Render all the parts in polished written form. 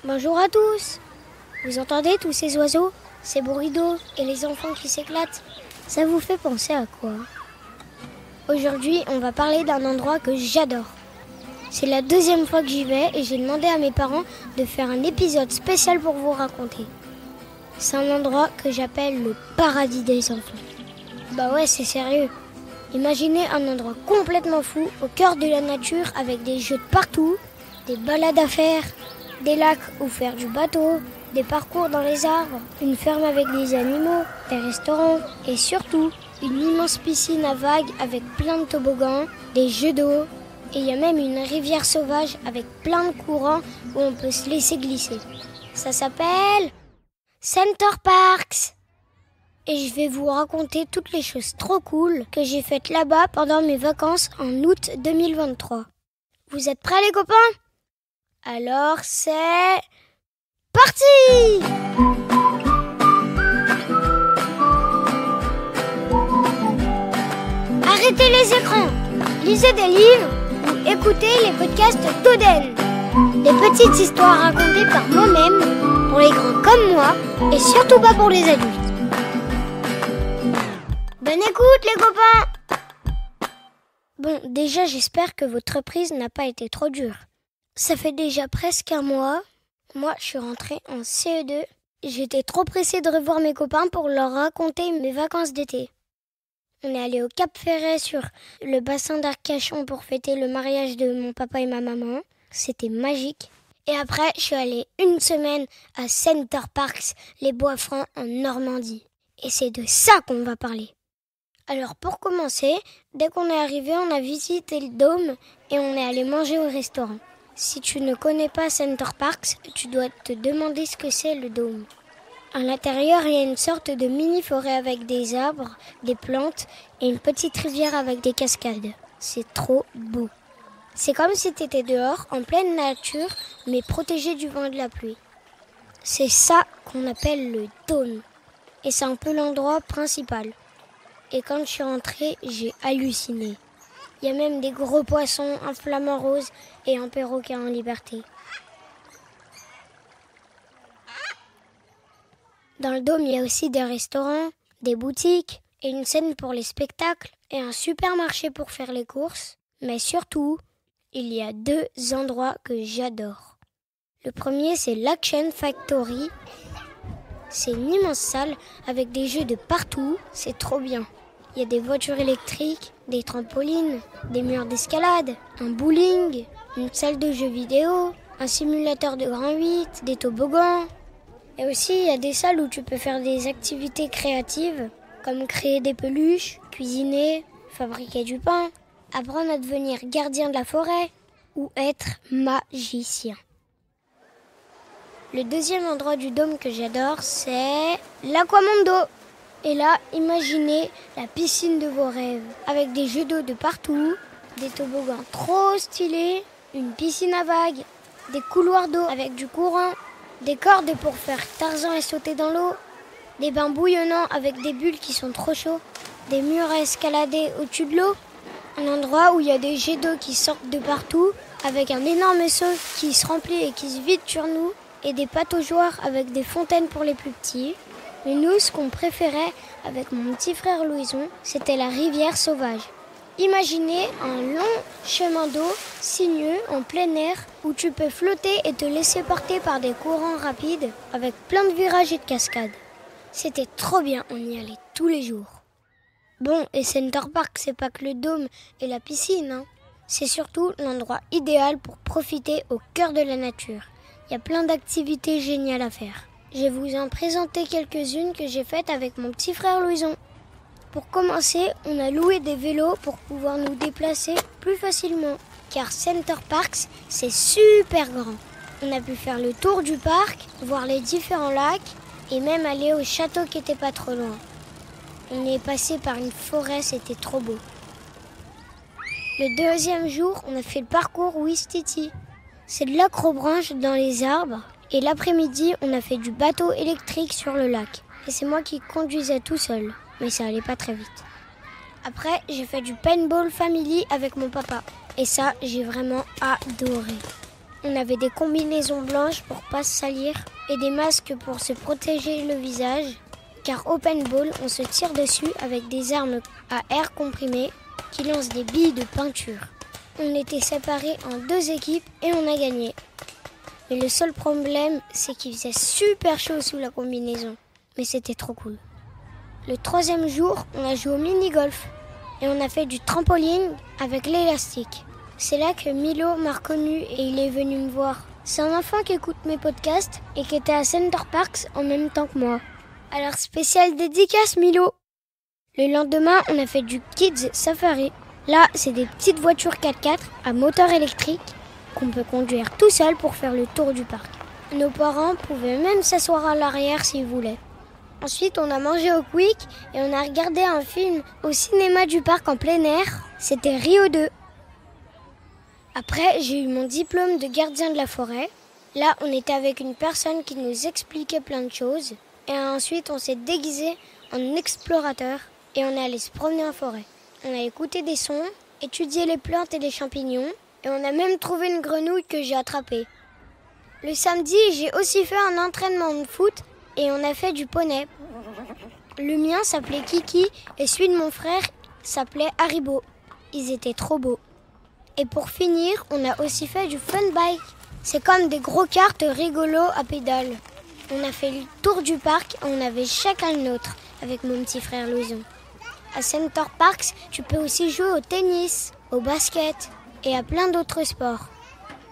Bonjour à tous. Vous entendez tous ces oiseaux, ces bruits d'eau et les enfants qui s'éclatent? Ça vous fait penser à quoi? Aujourd'hui, on va parler d'un endroit que j'adore. C'est la deuxième fois que j'y vais et j'ai demandé à mes parents de faire un épisode spécial pour vous raconter. C'est un endroit que j'appelle le paradis des enfants. Bah ouais, c'est sérieux. Imaginez un endroit complètement fou, au cœur de la nature, avec des jeux de partout, des balades à faire, des lacs où faire du bateau, des parcours dans les arbres, une ferme avec des animaux, des restaurants et surtout une immense piscine à vagues avec plein de toboggans, des jeux d'eau et il y a même une rivière sauvage avec plein de courants où on peut se laisser glisser. Ça s'appelle Center Parcs. Et je vais vous raconter toutes les choses trop cool que j'ai faites là-bas pendant mes vacances en août 2023. Vous êtes prêts les copains? Alors c'est parti! Arrêtez les écrans, lisez des livres ou écoutez les podcasts d'Oden. Des petites histoires racontées par moi-même, pour les grands comme moi, et surtout pas pour les adultes. Bonne écoute les copains! Bon, déjà j'espère que votre reprise n'a pas été trop dure. Ça fait déjà presque un mois. Moi, je suis rentrée en CE2. J'étais trop pressée de revoir mes copains pour leur raconter mes vacances d'été. On est allé au Cap Ferret sur le bassin d'Arcachon pour fêter le mariage de mon papa et ma maman. C'était magique. Et après, je suis allée une semaine à Center Parcs, les Bois-Francs en Normandie. Et c'est de ça qu'on va parler. Alors pour commencer, dès qu'on est arrivé, on a visité le dôme et on est allé manger au restaurant. Si tu ne connais pas Center Parcs, tu dois te demander ce que c'est le dôme. À l'intérieur, il y a une sorte de mini-forêt avec des arbres, des plantes et une petite rivière avec des cascades. C'est trop beau. C'est comme si tu étais dehors, en pleine nature, mais protégé du vent et de la pluie. C'est ça qu'on appelle le dôme. Et c'est un peu l'endroit principal. Et quand je suis rentrée, j'ai halluciné. Il y a même des gros poissons, un flamant rose et un perroquet en liberté. Dans le dôme, il y a aussi des restaurants, des boutiques et une scène pour les spectacles et un supermarché pour faire les courses. Mais surtout, il y a deux endroits que j'adore. Le premier, c'est l'Action Factory. C'est une immense salle avec des jeux de partout. C'est trop bien. Il y a des voitures électriques, des trampolines, des murs d'escalade, un bowling, une salle de jeux vidéo, un simulateur de grand 8, des toboggans. Et aussi, il y a des salles où tu peux faire des activités créatives, comme créer des peluches, cuisiner, fabriquer du pain, apprendre à devenir gardien de la forêt ou être magicien. Le deuxième endroit du dôme que j'adore, c'est l'Aquamondo. Et là, imaginez la piscine de vos rêves, avec des jeux d'eau de partout, des toboggans trop stylés, une piscine à vagues, des couloirs d'eau avec du courant, des cordes pour faire Tarzan et sauter dans l'eau, des bains bouillonnants avec des bulles qui sont trop chauds, des murs à escalader au-dessus de l'eau, un endroit où il y a des jets d'eau qui sortent de partout, avec un énorme seau qui se remplit et qui se vide sur nous, et des pataugeoires avec des fontaines pour les plus petits. Mais nous, ce qu'on préférait avec mon petit frère Louison, c'était la rivière sauvage. Imaginez un long chemin d'eau sinueux en plein air où tu peux flotter et te laisser porter par des courants rapides avec plein de virages et de cascades. C'était trop bien, on y allait tous les jours. Bon, et Center Parcs, c'est pas que le dôme et la piscine, hein. C'est surtout l'endroit idéal pour profiter au cœur de la nature. Il y a plein d'activités géniales à faire. Je vais vous en présenter quelques-unes que j'ai faites avec mon petit frère Louison. Pour commencer, on a loué des vélos pour pouvoir nous déplacer plus facilement. Car Center Parcs, c'est super grand. On a pu faire le tour du parc, voir les différents lacs et même aller au château qui était pas trop loin. On est passé par une forêt, c'était trop beau. Le deuxième jour, on a fait le parcours Ouistiti. C'est de l'acrobranche dans les arbres. Et l'après-midi, on a fait du bateau électrique sur le lac. Et c'est moi qui conduisais tout seul. Mais ça allait pas très vite. Après, j'ai fait du paintball family avec mon papa. Et ça, j'ai vraiment adoré. On avait des combinaisons blanches pour pas se salir et des masques pour se protéger le visage. Car au paintball, on se tire dessus avec des armes à air comprimé qui lancent des billes de peinture. On était séparés en 2 équipes et on a gagné. Mais le seul problème, c'est qu'il faisait super chaud sous la combinaison. Mais c'était trop cool. Le 3e jour, on a joué au mini-golf et on a fait du trampoline avec l'élastique. C'est là que Milo m'a reconnu et il est venu me voir. C'est un enfant qui écoute mes podcasts et qui était à Center Parcs en même temps que moi. Alors spéciale dédicace Milo. Le lendemain, on a fait du Kids Safari. Là, c'est des petites voitures 4x4 à moteur électrique qu'on peut conduire tout seul pour faire le tour du parc. Nos parents pouvaient même s'asseoir à l'arrière s'ils voulaient. Ensuite, on a mangé au Quick et on a regardé un film au cinéma du parc en plein air. C'était Rio 2. Après, j'ai eu mon diplôme de gardien de la forêt. Là, on était avec une personne qui nous expliquait plein de choses. Et ensuite, on s'est déguisé en explorateur et on est allé se promener en forêt. On a écouté des sons, étudié les plantes et les champignons et on a même trouvé une grenouille que j'ai attrapée. Le samedi, j'ai aussi fait un entraînement de foot et on a fait du poney. Le mien s'appelait Kiki et celui de mon frère s'appelait Haribo. Ils étaient trop beaux. Et pour finir, on a aussi fait du fun bike. C'est comme des gros karts rigolos à pédales. On a fait le tour du parc et on avait chacun le nôtre avec mon petit frère Louison. À Center Parcs, tu peux aussi jouer au tennis, au basket et à plein d'autres sports.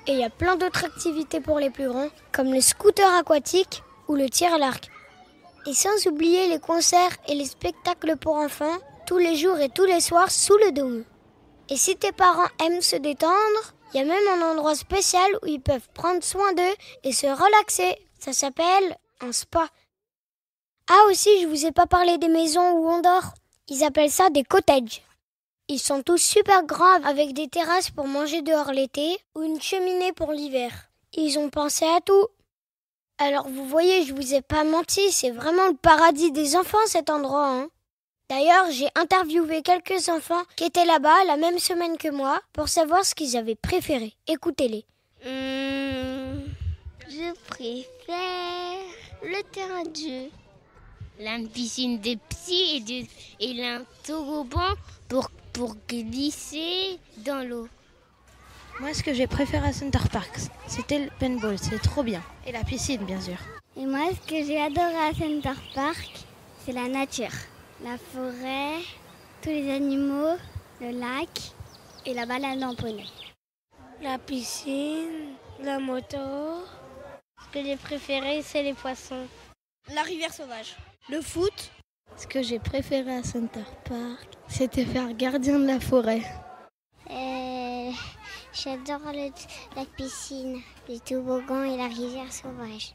Et il y a plein d'autres activités pour les plus grands, comme le scooter aquatique ou le tir à l'arc. Et sans oublier les concerts et les spectacles pour enfants, tous les jours et tous les soirs sous le dôme. Et si tes parents aiment se détendre, il y a même un endroit spécial où ils peuvent prendre soin d'eux et se relaxer. Ça s'appelle un spa. Ah aussi, je vous ai pas parlé des maisons où on dort. Ils appellent ça des cottages. Ils sont tous super grands avec des terrasses pour manger dehors l'été ou une cheminée pour l'hiver. Ils ont pensé à tout. Alors vous voyez, je vous ai pas menti, c'est vraiment le paradis des enfants cet endroit, hein. D'ailleurs, j'ai interviewé quelques enfants qui étaient là-bas la même semaine que moi pour savoir ce qu'ils avaient préféré. Écoutez-les. Je préfère le terrain de jeu. La piscine des petits et un toboggan pour glisser dans l'eau. Moi, ce que j'ai préféré à Center Parcs, c'était le paintball, c'est trop bien. Et la piscine, bien sûr. Et moi, ce que j'ai adoré à Center Parc, c'est la nature. La forêt, tous les animaux, le lac et la balade en poney. La piscine, la moto. Ce que j'ai préféré, c'est les poissons. La rivière sauvage. Le foot. Ce que j'ai préféré à Center Parc, c'était faire gardien de la forêt. J'adore la piscine, les toboggans et la rivière sauvage.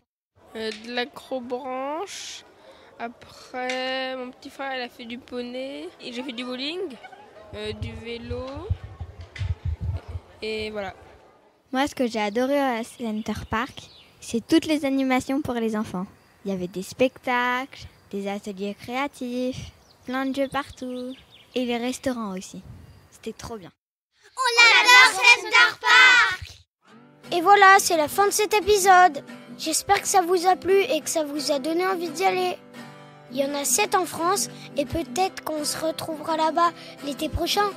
De l'acrobranche. Après, mon petit frère il a fait du poney. Et j'ai fait du bowling, du vélo. Et voilà. Moi, ce que j'ai adoré à Center Parc, c'est toutes les animations pour les enfants. Il y avait des spectacles, des ateliers créatifs, plein de jeux partout. Et les restaurants aussi. C'était trop bien. On adore Center Parc! Et voilà, c'est la fin de cet épisode. J'espère que ça vous a plu et que ça vous a donné envie d'y aller. Il y en a 7 en France et peut-être qu'on se retrouvera là-bas l'été prochain.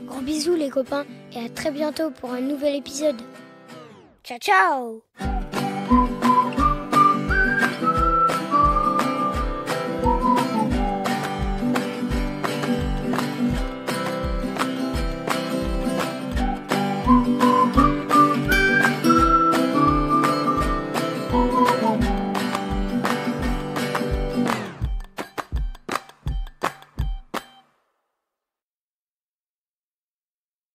Gros bisous les copains et à très bientôt pour un nouvel épisode. Ciao ciao!